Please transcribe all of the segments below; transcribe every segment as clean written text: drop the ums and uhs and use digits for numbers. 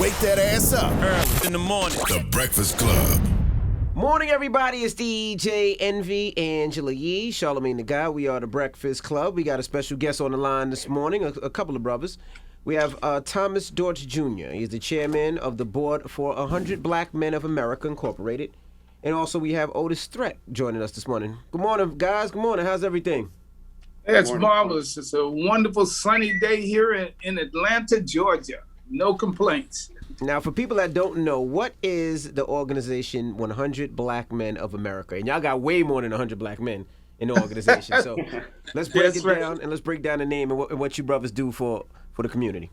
Wake that ass up. Early in the morning. The Breakfast Club. Morning, everybody. It's DJ Envy, Angela Yee, Charlamagne the Guy. We are the Breakfast Club. We got a special guest on the line this morning, a couple of brothers. We have Thomas Dortch Jr. He's the chairman of the board for 100 Black Men of America Incorporated. And also we have Otis Threatt joining us this morning. Good morning, guys. Good morning. How's everything? It's marvelous. It's a wonderful sunny day here in Atlanta, Georgia. No complaints. Now, for people that don't know, what is the organization 100 Black Men of America? And y'all got way more than 100 black men in the organization. So let's break it down, and let's break down the name and what you brothers do for the community.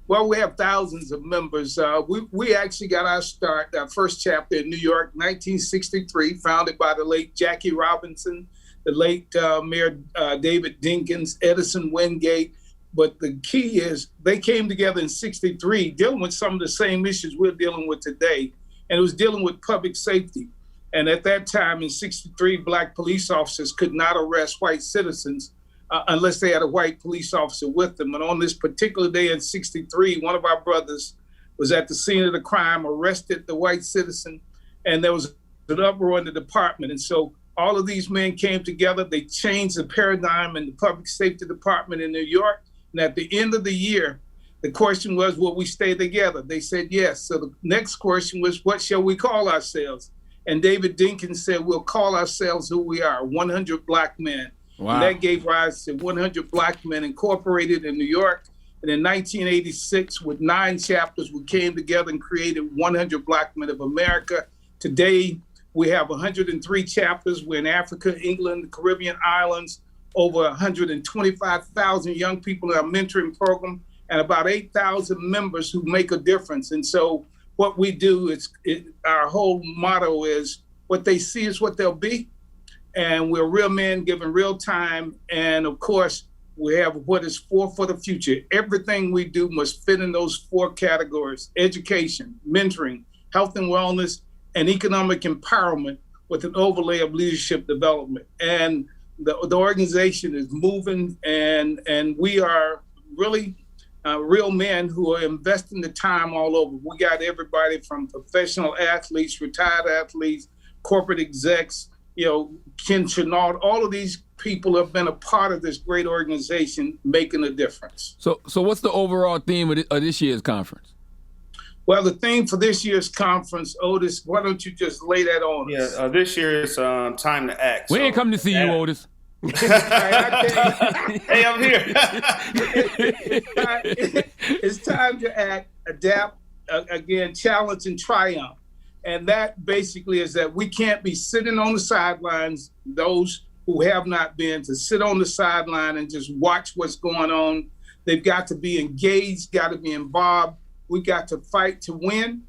Well, we have thousands of members. We actually got our start, our first chapter in New York, 1963, founded by the late Jackie Robinson, the late Mayor David Dinkins, Edison Wingate. But the key is they came together in 63 dealing with some of the same issues we're dealing with today. And it was dealing with public safety. And at that time in 63, black police officers could not arrest white citizens unless they had a white police officer with them. And on this particular day in 63, one of our brothers was at the scene of the crime, arrested the white citizen, and there was an uproar in the department. And so all of these men came together. They changed the paradigm in the public safety department in New York. And at the end of the year, the question was, will we stay together? They said yes. So the next question was, what shall we call ourselves? And David Dinkins said, we'll call ourselves who we are, 100 Black Men. Wow. And that gave rise to 100 Black Men Incorporated in New York. And in 1986, with 9 chapters, we came together and created 100 Black Men of America. Today, we have 103 chapters. We're in Africa, England, the Caribbean islands, over 125,000 young people in our mentoring program, and about 8,000 members who make a difference. And so what we do is, our whole motto is, what they see is what they'll be. And we're real men given real time. And of course, we have what is for the future. Everything we do must fit in those 4 categories: education, mentoring, health and wellness, and economic empowerment with an overlay of leadership development. And the organization is moving, and we are really real men who are investing the time all over. We got everybody from professional athletes, retired athletes, corporate execs, Ken Chenault. All of these people have been a part of this great organization, making a difference. So what's the overall theme of this year's conference? Well, the theme for this year's conference, Otis, why don't you just lay that on us? Yeah, this year is time to act. We ain't come to see you, Otis. Hey, I'm here. It's time to act, adapt, again, challenge and triumph. And that basically is that we can't be sitting on the sidelines, those who have not been, to sit on the sideline and just watch what's going on. They've got to be engaged, got to be involved. We got to fight to win.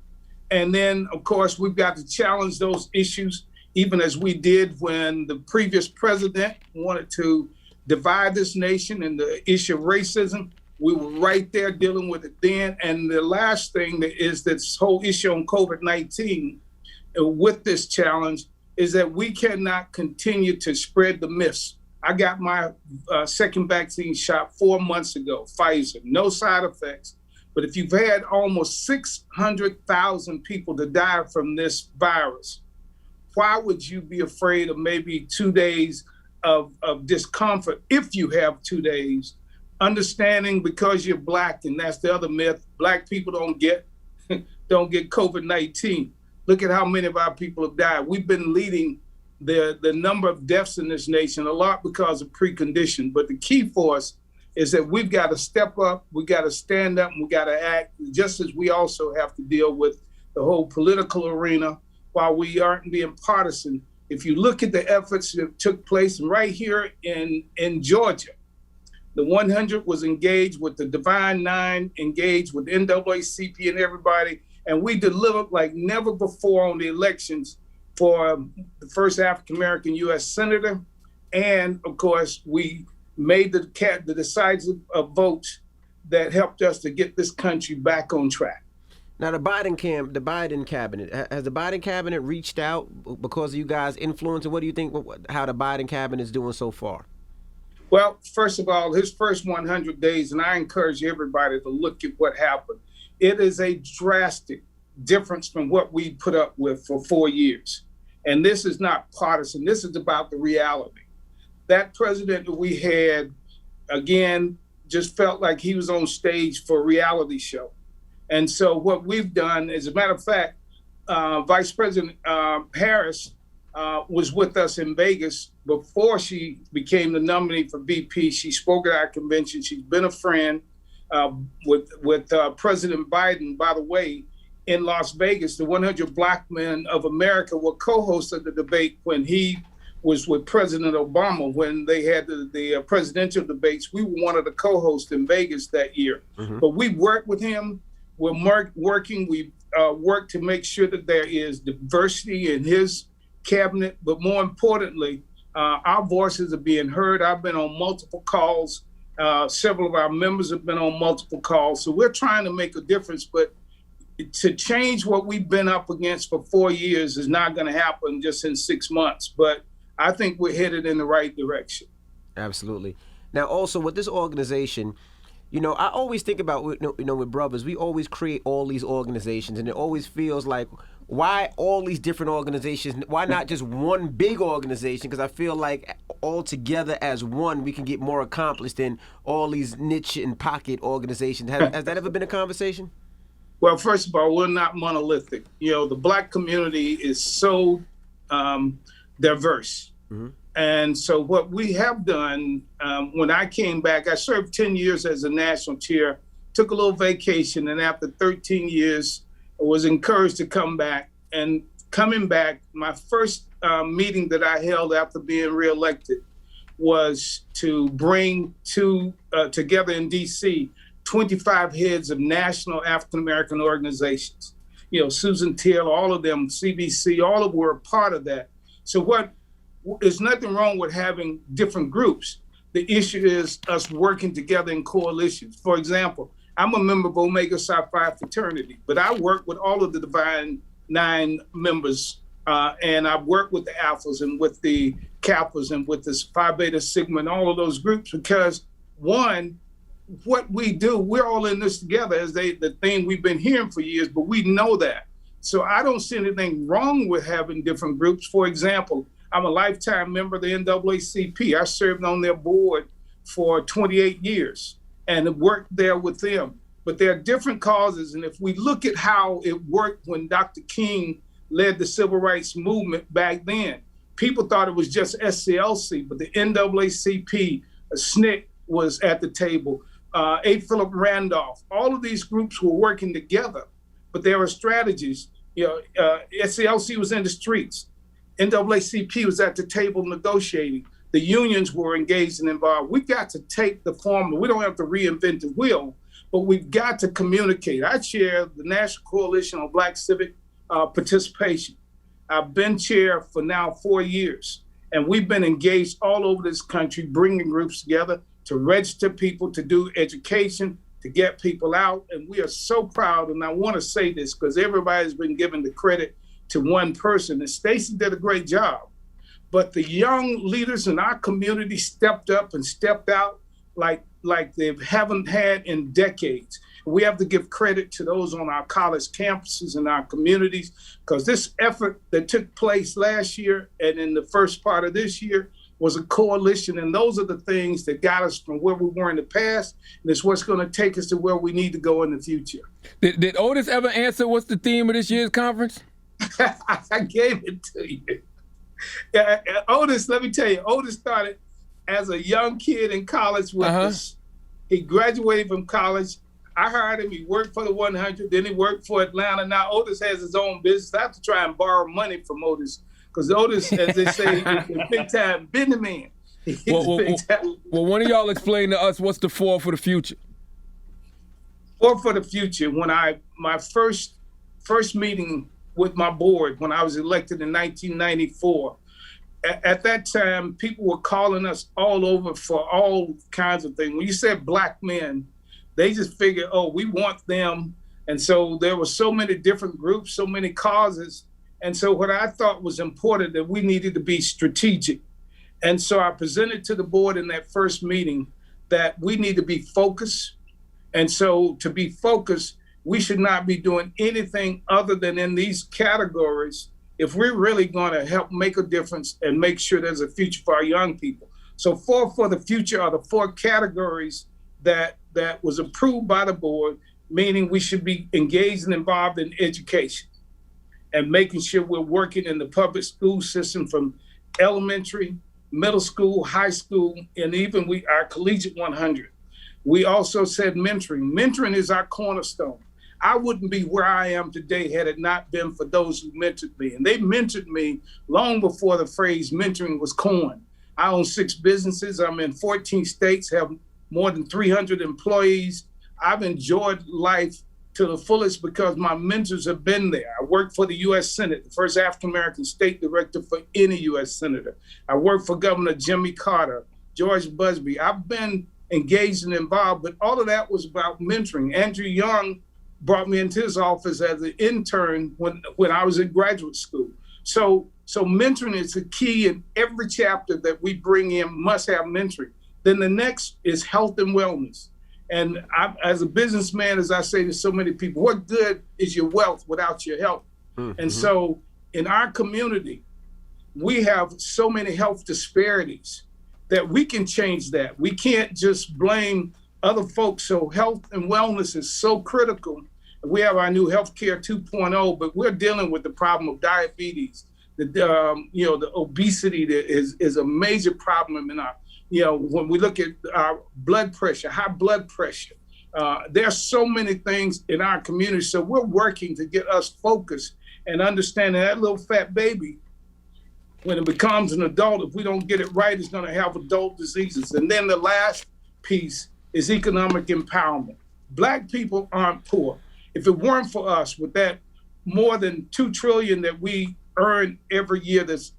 And then, of course, we've got to challenge those issues, even as we did when the previous president wanted to divide this nation and the issue of racism. We were right there dealing with it then. And the last thing is this whole issue on COVID-19 with this challenge is that we cannot continue to spread the myths. I got my second vaccine shot 4 months ago, Pfizer, no side effects. But if you've had almost 600,000 people to die from this virus, why would you be afraid of maybe 2 days of discomfort if you have 2 days? Understanding because you're black, and that's the other myth, black people don't get COVID-19. Look at how many of our people have died. We've been leading the number of deaths in this nation, a lot because of precondition. But the key for us is that we've got to step up, we got to stand up, and we got to act, just as we also have to deal with the whole political arena while we aren't being partisan. If you look at the efforts that took place right here in Georgia, the 100 was engaged with the Divine Nine, engaged with NAACP and everybody, and we delivered like never before on the elections for the first African-American U.S. Senator. And of course, we made the decisive votes that helped us to get this country back on track. Now, the Biden cabinet, has the Biden cabinet reached out because of you guys' influence? And what do you think, how the Biden cabinet is doing so far? Well, first of all, his first 100 days, and I encourage everybody to look at what happened. It is a drastic difference from what we put up with for 4 years. And this is not partisan. This is about the reality. That president that we had, again, just felt like he was on stage for a reality show. And so what we've done, as a matter of fact, Vice President Harris was with us in Vegas before she became the nominee for VP. She spoke at our convention. She's been a friend with President Biden. By the way, in Las Vegas, the 100 Black Men of America were co-hosts of the debate when he was with President Obama. When they had the presidential debates, we were one of the co-hosts in Vegas that year. Mm-hmm. But we worked with him. We're working. We work to make sure that there is diversity in his cabinet. But more importantly, our voices are being heard. I've been on multiple calls. Several of our members have been on multiple calls. So we're trying to make a difference. But to change what we've been up against for 4 years is not going to happen just in 6 months. But I think we're headed in the right direction. Absolutely. Now, also with this organization, you know, I always think about, with brothers, we always create all these organizations, and it always feels like, why all these different organizations? Why not just one big organization? Because I feel like all together as one, we can get more accomplished than all these niche and pocket organizations. Has that ever been a conversation? Well, first of all, we're not monolithic. You know, the Black community is so diverse. Mm-hmm. And so what we have done, when I came back, I served 10 years as a national chair, took a little vacation, and after 13 years, I was encouraged to come back. And coming back, my first meeting that I held after being reelected was to bring together in D.C. 25 heads of national African-American organizations. You know, Susan Taylor, all of them, CBC, all of them were a part of that. So there's nothing wrong with having different groups. The issue is us working together in coalitions. For example, I'm a member of Omega Psi Phi fraternity, but I work with all of the Divine Nine members, and I've worked with the Alphas and with the Kappas and with the Phi Beta Sigma and all of those groups because, one, what we do, we're all in this together as the thing we've been hearing for years, but we know that. So I don't see anything wrong with having different groups. For example, I'm a lifetime member of the NAACP. I served on their board for 28 years and worked there with them. But there are different causes. And if we look at how it worked when Dr. King led the civil rights movement back then, people thought it was just SCLC, but the NAACP, SNCC was at the table. A. Philip Randolph, all of these groups were working together, but there were strategies. You know, SCLC was in the streets. NAACP was at the table negotiating. The unions were engaged and involved. We've got to take the formula. We don't have to reinvent the wheel, but we've got to communicate. I chair the National Coalition on Black Civic Participation. I've been chair for now 4 years, and we've been engaged all over this country, bringing groups together to register people, to do education, to get people out. And we are so proud, and I want to say this because everybody's been given the credit to one person, and Stacey did a great job. But the young leaders in our community stepped up and stepped out like they haven't had in decades. We have to give credit to those on our college campuses and our communities, because this effort that took place last year and in the first part of this year was a coalition, and those are the things that got us from where we were in the past, and it's what's going to take us to where we need to go in the future. Did Otis ever answer what's the theme of this year's conference? I gave it to you. Otis, let me tell you, Otis started as a young kid in college with us. He graduated from college. I hired him. He worked for the 100. Then he worked for Atlanta. Now Otis has his own business. I have to try and borrow money from Otis because Otis, as they say, is a big-time business man. Well, one of y'all explain to us what's the four for the future. Four for the future. When my first meeting with my board when I was elected in 1994. At that time, people were calling us all over for all kinds of things. When you said Black men, they just figured, oh, we want them. And so there were so many different groups, so many causes. And so what I thought was important, that we needed to be strategic. And so I presented to the board in that first meeting that we need to be focused. And so to be focused, we should not be doing anything other than in these categories if we're really going to help make a difference and make sure there's a future for our young people. So 4 for the future are the 4 categories that was approved by the board, meaning we should be engaged and involved in education and making sure we're working in the public school system from elementary, middle school, high school, and even our collegiate 100. We also said mentoring. Mentoring is our cornerstone. I wouldn't be where I am today had it not been for those who mentored me. And they mentored me long before the phrase mentoring was coined. I own 6 businesses. I'm in 14 states, have more than 300 employees. I've enjoyed life to the fullest because my mentors have been there. I worked for the U.S. Senate, the first African-American state director for any U.S. senator. I worked for Governor Jimmy Carter, George Busby. I've been engaged and involved, but all of that was about mentoring. Andrew Young brought me into his office as an intern when I was in graduate school. So mentoring is the key in every chapter that we bring in must have mentoring. Then the next is health and wellness. And as a businessman, as I say to so many people, what good is your wealth without your health? Mm-hmm. And so in our community, we have so many health disparities that we can change that. We can't just blame other folks. So health and wellness is so critical. We have our new healthcare 2.0, but we're dealing with the problem of diabetes. The obesity that is a major problem in our, when we look at our blood pressure, high blood pressure. There's so many things in our community. So we're working to get us focused and understanding that little fat baby, when it becomes an adult, if we don't get it right, it's going to have adult diseases. And then the last piece is economic empowerment. Black people aren't poor. If it weren't for us, with that more than $2 trillion that we earn every year that's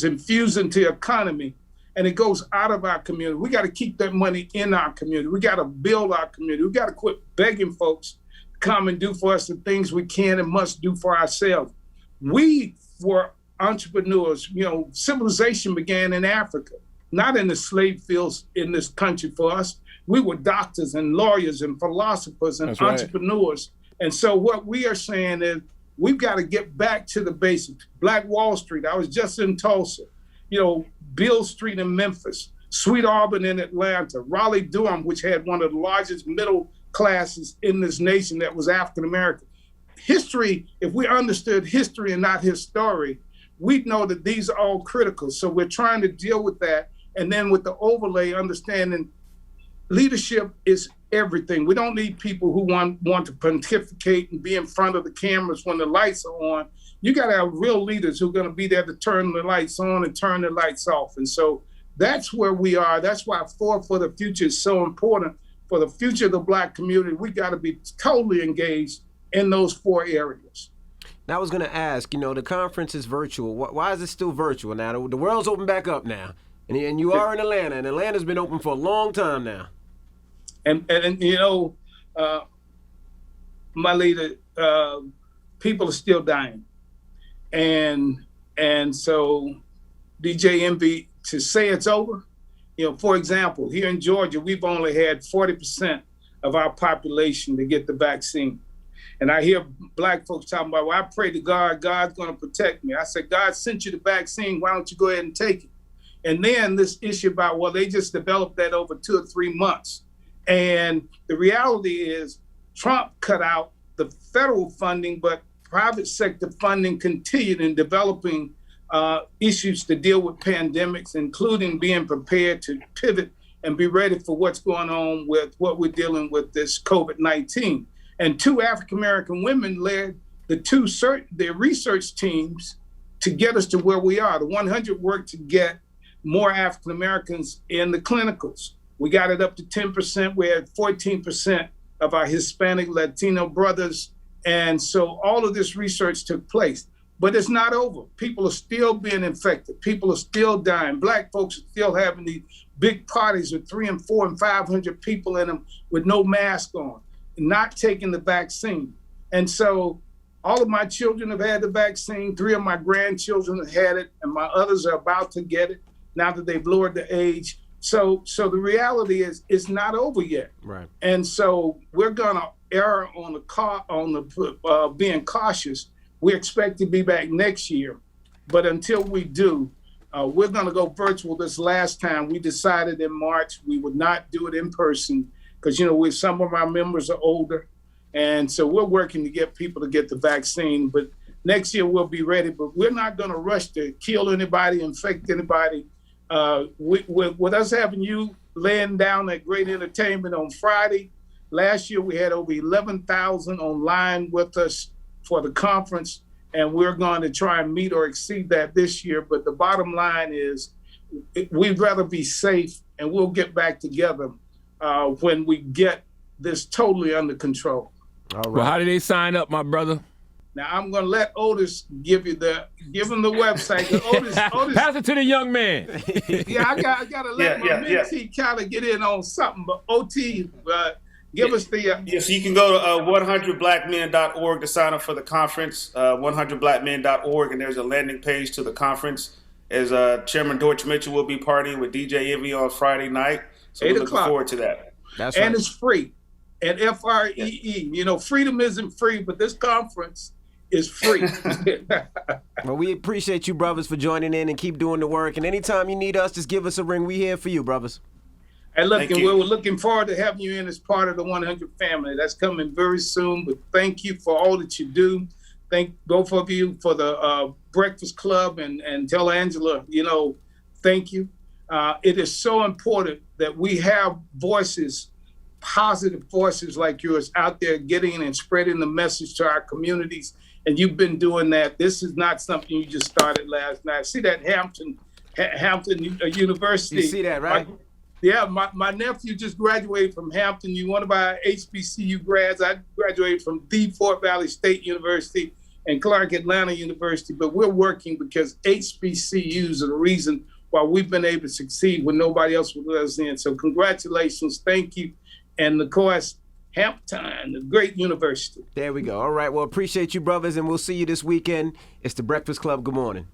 infused into the economy, and it goes out of our community, we got to keep that money in our community. We got to build our community. We got to quit begging folks to come and do for us the things we can and must do for ourselves. We were entrepreneurs. Civilization began in Africa, not in the slave fields in this country for us. We were doctors and lawyers and philosophers and entrepreneurs. Right. And so what we are saying is we've got to get back to the basics. Black Wall Street, I was just in Tulsa, Beale Street in Memphis, Sweet Auburn in Atlanta, Raleigh-Durham, which had one of the largest middle classes in this nation that was African-American. History, if we understood history and not his story, we'd know that these are all critical. So we're trying to deal with that. And then with the overlay, understanding leadership is everything. We don't need people who want to pontificate and be in front of the cameras when the lights are on. You got to have real leaders who are going to be there to turn the lights on and turn the lights off. And so that's where we are. That's why 4 for the future is so important. For the future of the Black community, we got to be totally engaged in those 4 areas. Now I was going to ask, the conference is virtual. Why is it still virtual now? The world's open back up now. And you are in Atlanta, and Atlanta's been open for a long time now. And my leader, people are still dying. And so DJ Envy, to say it's over, for example, here in Georgia, we've only had 40% of our population to get the vaccine. And I hear Black folks talking about, well, I pray to God, God's going to protect me. I said, God sent you the vaccine. Why don't you go ahead and take it? And then this issue about, well, they just developed that over 2 or 3 months. And the reality is Trump cut out the federal funding, but private sector funding continued in developing issues to deal with pandemics, including being prepared to pivot and be ready for what's going on with what we're dealing with this COVID-19. And 2 African-American women led their research teams to get us to where we are. The 100 worked to get more African-Americans in the clinicals. We got it up to 10%. We had 14% of our Hispanic Latino brothers. And so all of this research took place. But it's not over. People are still being infected. People are still dying. Black folks are still having these big parties with 300 and 400 and 500 people in them with no mask on, not taking the vaccine. And so all of my children have had the vaccine. 3 of my grandchildren have had it, and my others are about to get it now that they've lowered the age. So the reality is it's not over yet. Right. And so we're gonna err on the being cautious. We expect to be back next year, but until we do, we're going to go virtual. This last time we decided in March we would not do it in person because some of our members are older, and so we're working to get people to get the vaccine. But next year we'll be ready. But we're not going to rush to kill anybody, infect anybody. With us having you laying down that great entertainment on Friday. Last year, we had over 11,000 online with us for the conference, and we're going to try and meet or exceed that this year. But the bottom line is we'd rather be safe, and we'll get back together when we get this totally under control. All right. Well, how do they sign up, my brother? Now, I'm going to let Otis give him the website. Otis, pass it to the young man. Yeah, I got to let my mentee kind of get in on something. But OT, give us the... Yes, you can go to 100blackmen.org to sign up for the conference, 100blackmen.org, and there's a landing page to the conference. As Chairman Dortch Mitchell will be partying with DJ Envy on Friday night. So we're looking forward to that. That's and right. It's free. And FREE. Freedom isn't free, but this conference is free. Well, we appreciate you, brothers, for joining in and keep doing the work. And anytime you need us, just give us a ring. We here for you, brothers. And look, we're looking forward to having you in as part of the 100 family. That's coming very soon. But thank you for all that you do. Thank both of you for the Breakfast Club and tell Angela, thank you. It is so important that we have voices, positive voices like yours out there getting and spreading the message to our communities. And you've been doing that. This is not something you just started last night. See that Hampton University. You see that, right? My nephew just graduated from Hampton. You one of our HBCU grads. I graduated from the Fort Valley State University and Clark Atlanta University. But we're working because HBCUs are the reason why we've been able to succeed when nobody else will let us in. So congratulations. Thank you. And of course, Hampton, a great university. There we go. All right. Well, appreciate you, brothers, and we'll see you this weekend. It's the Breakfast Club. Good morning.